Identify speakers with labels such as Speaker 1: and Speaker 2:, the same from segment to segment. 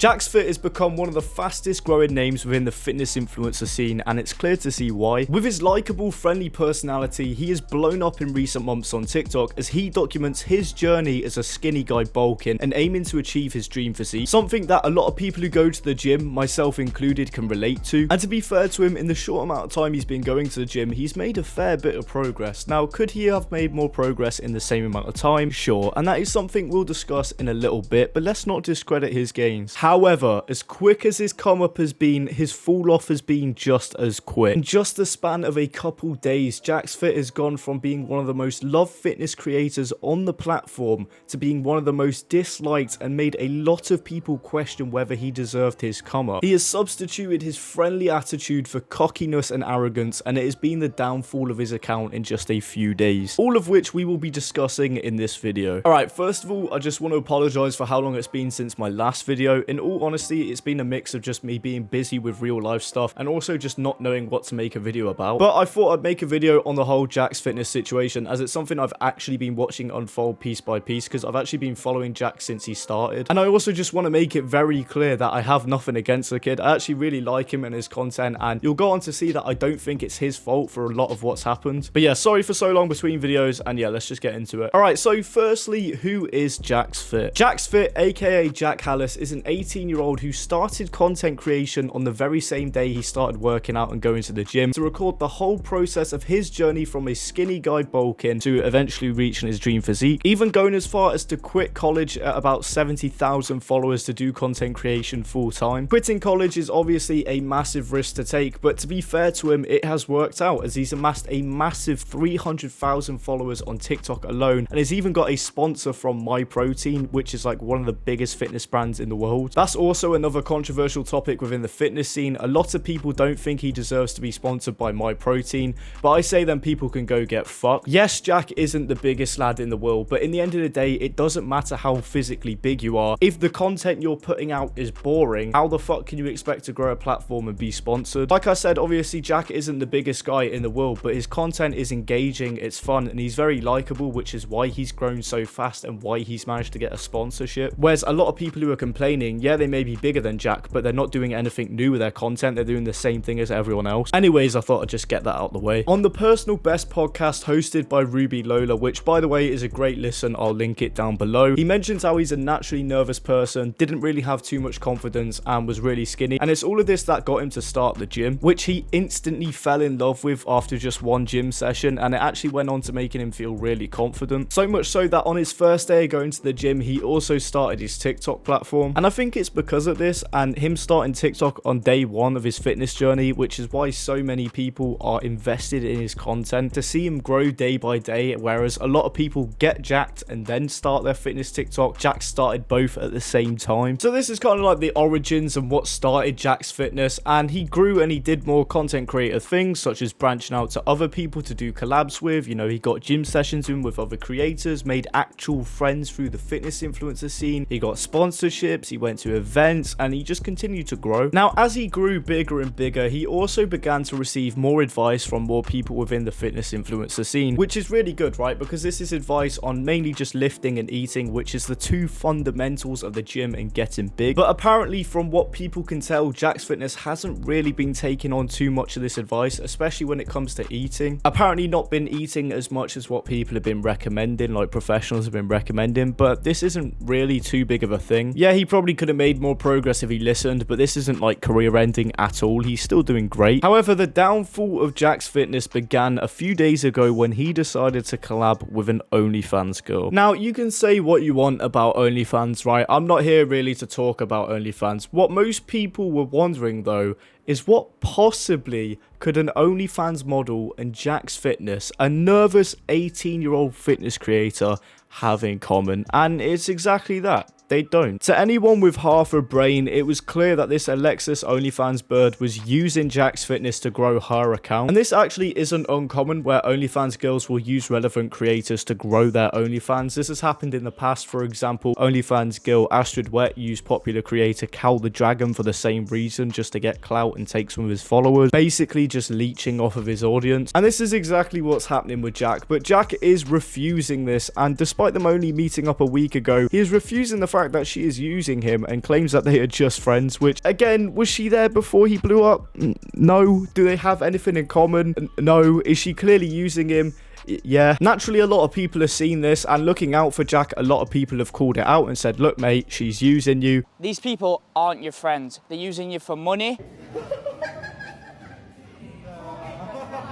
Speaker 1: JacksFit has become one of the fastest growing names within the fitness influencer scene, and it's clear to see why. With his likable, friendly personality, he has blown up in recent months on TikTok as he documents his journey as a skinny guy bulking and aiming to achieve his dream physique, something that a lot of people who go to the gym, myself included, can relate to. And to be fair to him, in the short amount of time he's been going to the gym, he's made a fair bit of progress. Now, could he have made more progress in the same amount of time? Sure, and that is something we'll discuss in a little bit, but let's not discredit his gains. However, as quick as his come up has been, his fall off has been just as quick. In just the span of a couple days, JacksFit has gone from being one of the most loved fitness creators on the platform to being one of the most disliked, and made a lot of people question whether he deserved his come up. He has substituted his friendly attitude for cockiness and arrogance, and it has been the downfall of his account in just a few days. All of which we will be discussing in this video. Alright, first of all, I just want to apologize for how long it's been since my last video. In all honesty, it's been a mix of just me being busy with real life stuff and also just not knowing what to make a video about. But I thought I'd make a video on the whole JacksFitness situation, as it's something I've actually been watching unfold piece by piece, because I've actually been following Jack since he started. And I also just want to make it very clear that I have nothing against the kid. I actually really like him and his content, and you'll go on to see that I don't think it's his fault for a lot of what's happened. But yeah, sorry for so long between videos, and yeah, let's just get into it. Alright, so firstly, who is JacksFit? JacksFit, aka Jack Hallis, is an 18-year-old who started content creation on the very same day he started working out and going to the gym to record the whole process of his journey from a skinny guy bulking to eventually reaching his dream physique, even going as far as to quit college at about 70,000 followers to do content creation full time. Quitting college is obviously a massive risk to take, but to be fair to him, it has worked out, as he's amassed a massive 300,000 followers on TikTok alone, and has even got a sponsor from MyProtein, which is like one of the biggest fitness brands in the world. That's also another controversial topic within the fitness scene. A lot of people don't think he deserves to be sponsored by MyProtein, but I say then people can go get fucked. Yes, Jack isn't the biggest lad in the world, but in the end of the day, it doesn't matter how physically big you are. If the content you're putting out is boring, how the fuck can you expect to grow a platform and be sponsored? Like I said, obviously Jack isn't the biggest guy in the world, but his content is engaging, it's fun, and he's very likable, which is why he's grown so fast and why he's managed to get a sponsorship. Whereas a lot of people who are complaining, yeah, they may be bigger than Jack, but they're not doing anything new with their content. They're doing the same thing as everyone else. Anyways, I thought I'd just get that out the way. On the Personal Best podcast hosted by Ruby Lola, which by the way is a great listen, I'll link it down below, he mentions how he's a naturally nervous person, didn't really have too much confidence, and was really skinny, and it's all of this that got him to start the gym, which he instantly fell in love with after just one gym session, and it actually went on to making him feel really confident. So much so that on his first day of going to the gym, he also started his TikTok platform, and I think it's because of this and him starting TikTok on day one of his fitness journey, which is why so many people are invested in his content, to see him grow day by day. Whereas a lot of people get jacked and then start their fitness TikTok, Jack started both at the same time. So this is kind of like the origins and what started JacksFitness, and he grew and he did more content creator things, such as branching out to other people to do collabs with. You know, he got gym sessions in with other creators, made actual friends through the fitness influencer scene, he got sponsorships, he went to events, and he just continued to grow. Now, as he grew bigger and bigger, he also began to receive more advice from more people within the fitness influencer scene, which is really good, right? Because this is advice on mainly just lifting and eating, which is the two fundamentals of the gym and getting big. But apparently, from what people can tell, JacksFitness hasn't really been taking on too much of this advice, especially when it comes to eating. Apparently not been eating as much as what people have been recommending, like professionals have been recommending, but this isn't really too big of a thing. Yeah, he probably could have made more progress if he listened, but this isn't like career ending at all. He's still doing great. However, the downfall of JacksFitness began a few days ago when he decided to collab with an OnlyFans girl. Now, you can say what you want about OnlyFans, right? I'm not here really to talk about OnlyFans. What most people were wondering though is what possibly could an OnlyFans model and JacksFitness, a nervous 18-year-old fitness creator, have in common? And it's exactly that. They don't. To anyone with half a brain, it was clear that this Alexis OnlyFans bird was using JacksFitness to grow her account. And this actually isn't uncommon, where OnlyFans girls will use relevant creators to grow their OnlyFans. This has happened in the past. For example, OnlyFans girl Astrid Wet used popular creator Cal the Dragon for the same reason, just to get clout and take some of his followers, basically just leeching off of his audience. And this is exactly what's happening with Jack. But Jack is refusing this, and despite them only meeting up a week ago, he is refusing the fact fact that she is using him and claims that they are just friends, which, again, was she there before he blew up? No. Do they have anything in common? No. Is she clearly using him? Yeah. Naturally, a lot of people have seen this, and looking out for Jack, a lot of people have called it out and said, look, mate, she's using you.
Speaker 2: These people aren't your friends. They're using you for money.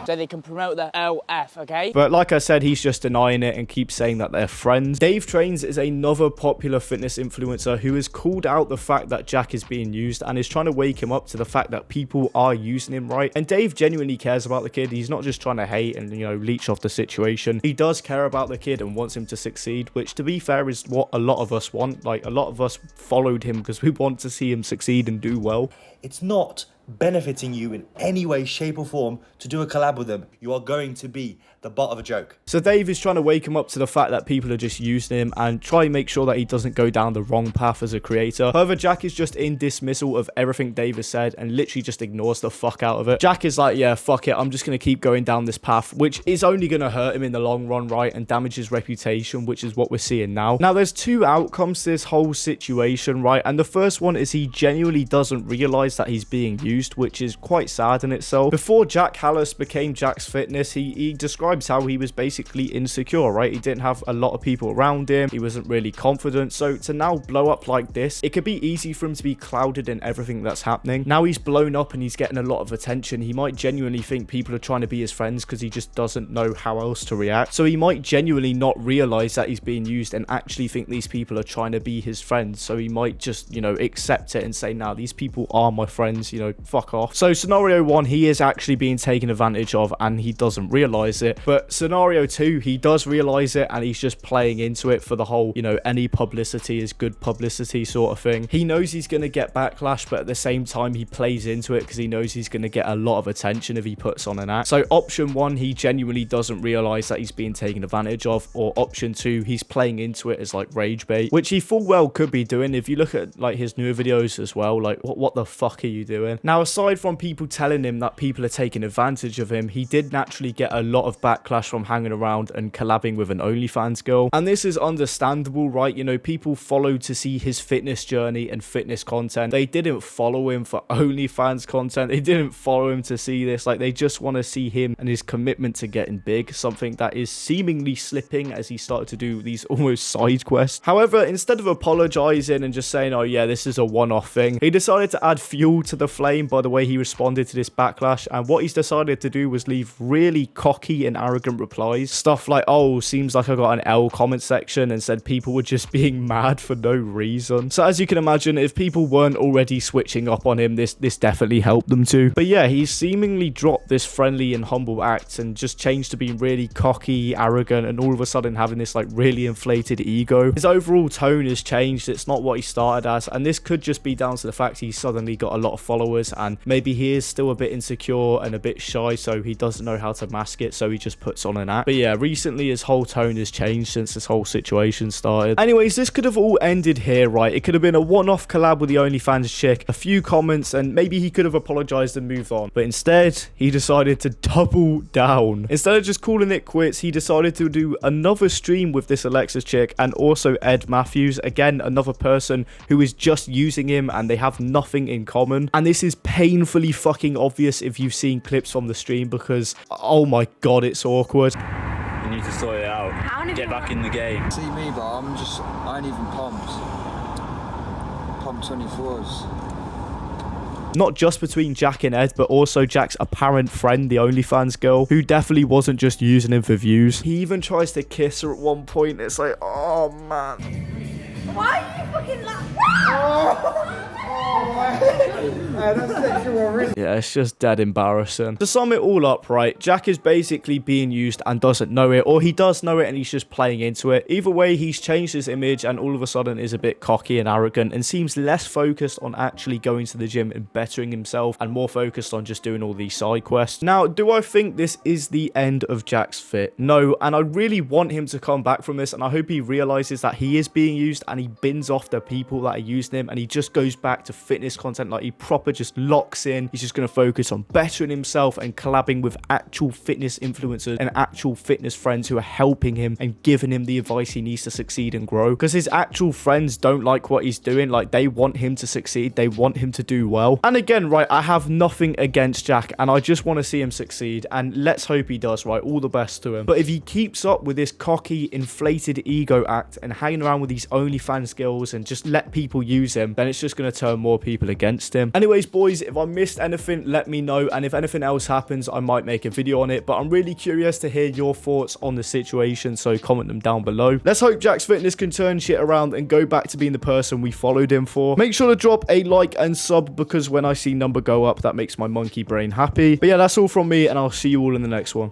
Speaker 2: So they can promote their OF, okay?
Speaker 1: But like I said, he's just denying it and keeps saying that they're friends. Dave Trains is another popular fitness influencer who has called out the fact that Jack is being used and is trying to wake him up to the fact that people are using him right. And Dave genuinely cares about the kid. He's not just trying to hate and, you know, leech off the situation. He does care about the kid and wants him to succeed, which, to be fair, is what a lot of us want. Like, a lot of us followed him because we want to see him succeed and do well.
Speaker 3: It's not benefiting you in any way, shape or form to do a collab with them. You are going to be the butt of a joke.
Speaker 1: So Dave is trying to wake him up to the fact that people are just using him and try and make sure that he doesn't go down the wrong path as a creator. However, Jack is just in dismissal of everything Dave has said and literally just ignores the fuck out of it. Jack is like, yeah, fuck it, I'm just going to keep going down this path, which is only going to hurt him in the long run, right, and damage his reputation, which is what we're seeing now. Now, there's two outcomes to this whole situation, right, and the first one is he genuinely doesn't realize that he's being used, which is quite sad in itself. Before Jack Hallis became JacksFitness, he describes how he was basically insecure, right? He didn't have a lot of people around him. He wasn't really confident. So to now blow up like this, it could be easy for him to be clouded in everything that's happening. Now he's blown up and he's getting a lot of attention. He might genuinely think people are trying to be his friends because he just doesn't know how else to react. So he might genuinely not realize that he's being used and actually think these people are trying to be his friends. So he might just, you know, accept it and say, nah, these people are my friends, you know, fuck off. So scenario one, he is actually being taken advantage of and he doesn't realize it. But scenario two, he does realize it and he's just playing into it for the whole, you know, any publicity is good publicity sort of thing. He knows he's going to get backlash, but at the same time, he plays into it because he knows he's going to get a lot of attention if he puts on an act. So option one, he genuinely doesn't realize that he's being taken advantage of, or option two, he's playing into it as like rage bait, which he full well could be doing. If you look at like his newer videos as well, like what the fuck are you doing? Now, aside from people telling him that people are taking advantage of him, he did naturally get a lot of backlash from hanging around and collabing with an OnlyFans girl. And this is understandable, right? You know, people follow to see his fitness journey and fitness content. They didn't follow him for OnlyFans content. They didn't follow him to see this. Like, they just want to see him and his commitment to getting big, something that is seemingly slipping as he started to do these almost side quests. However, instead of apologizing and just saying, oh yeah, this is a one-off thing, he decided to add fuel to the flame by the way he responded to this backlash. And what he's decided to do was leave really cocky and arrogant replies. Stuff like, oh, seems like I got an L comment section, and said people were just being mad for no reason. So as you can imagine, if people weren't already switching up on him, this definitely helped them too. But yeah, he's seemingly dropped this friendly and humble act and just changed to being really cocky, arrogant, and all of a sudden having this like really inflated ego. His overall tone has changed. It's not what he started as, and this could just be down to the fact he's suddenly got a lot of followers and maybe he is still a bit insecure and a bit shy, so he doesn't know how to mask it, so he just puts on an act. But yeah, recently his whole tone has changed since this whole situation started. Anyways, this could have all ended here, right? It could have been a one-off collab with the OnlyFans chick, a few comments, and maybe he could have apologized and moved on. But instead, he decided to double down. Instead of just calling it quits, he decided to do another stream with this Alexis chick and also Ed Mathews, again, another person who is just using him and they have nothing in common. And this is painfully fucking obvious if you've seen clips from the stream because, oh my god, it's awkward.
Speaker 4: You need to sort it out. Get back in the game.
Speaker 5: See me, but I ain't even pumped. Pump 24s.
Speaker 1: Not just between Jack and Ed, but also Jack's apparent friend, the OnlyFans girl, who definitely wasn't just using him for views. He even tries to kiss her at one point. It's like, oh man.
Speaker 6: Why are you fucking like...
Speaker 1: Yeah, it's just dead embarrassing. To sum it all up, right, Jack is basically being used and doesn't know it, or he does know it and he's just playing into it. Either way, he's changed his image and all of a sudden is a bit cocky and arrogant and seems less focused on actually going to the gym and bettering himself and more focused on just doing all these side quests. Now, do I think this is the end of JacksFit? No, and I really want him to come back from this, and I hope he realizes that he is being used and he bins off the people that are using him and he just goes back to fitness content like he proper just locks in. He's just going to focus on bettering himself and collabing with actual fitness influencers and actual fitness friends who are helping him and giving him the advice he needs to succeed and grow. Because his actual friends don't like what he's doing. Like, they want him to succeed. They want him to do well. And again, right, I have nothing against Jack, and I just want to see him succeed, and let's hope he does, right? All the best to him. But if he keeps up with this cocky, inflated ego act and hanging around with these OnlyFans skills and just let people use him, then it's just going to turn more people against him. Anyways, boys, if I missed anything, let me know, and if anything else happens, I might make a video on it. But I'm really curious to hear your thoughts on the situation, so comment them down below. Let's hope JacksFitness can turn shit around and go back to being the person we followed him for. Make sure to drop a like and sub, because when I see number go up, that makes my monkey brain happy. But yeah, that's all from me, and I'll see you all in the next one.